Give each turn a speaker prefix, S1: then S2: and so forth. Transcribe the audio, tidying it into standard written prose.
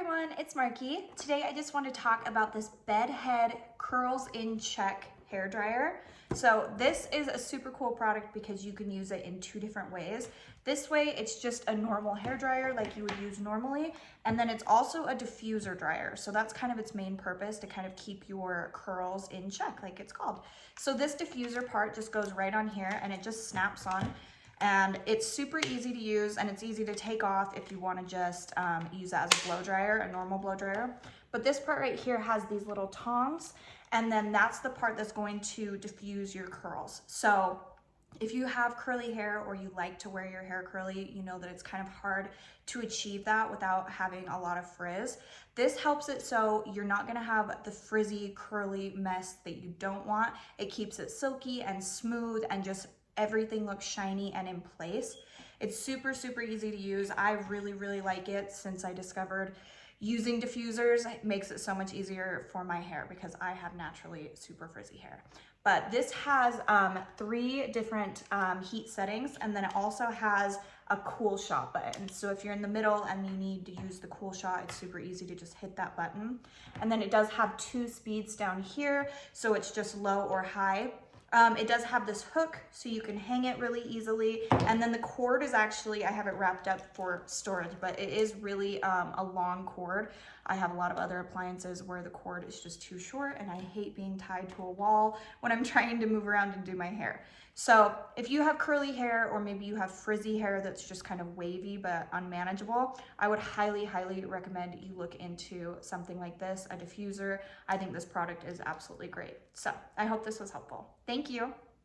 S1: everyone, it's Marky. Today I just want to talk about this bed head curls in check hair dryer. So this is a super cool product because you can use it in two different ways. This way it's just a normal hair dryer like you would use normally, and then it's also a diffuser dryer. So that's kind of its main purpose, to kind of keep your curls in check like it's called. So this diffuser part just goes right on here and it just snaps on. And it's super easy to use and it's easy to take off if you want to just use that as a blow dryer, a normal blow dryer. But this part right here has these little tongs, and then that's the part that's going to diffuse your curls. So if you have curly hair or you like to wear your hair curly, you know that it's kind of hard to achieve that without having a lot of frizz. This helps it so you're not gonna have the frizzy, curly mess that you don't want. It keeps it silky and smooth and just everything looks shiny and in place. It's super, super easy to use. I really like it since I discovered using diffusers. It makes it so much easier for my hair because I have naturally super frizzy hair. But this has 3 different heat settings, and then it also has a cool shot button. So if you're in the middle and you need to use the cool shot, it's super easy to just hit that button. And then it does have 2 speeds down here, so it's just low or high. It does have this hook so you can hang it really easily, and then the cord is actually, I have it wrapped up for storage, but it is really a long cord. I have a lot of other appliances where the cord is just too short and I hate being tied to a wall when I'm trying to move around and do my hair. So if you have curly hair, or maybe you have frizzy hair that's just kind of wavy but unmanageable, I would highly recommend you look into something like this, a diffuser. I think this product is absolutely great. So I hope this was helpful. Thank you.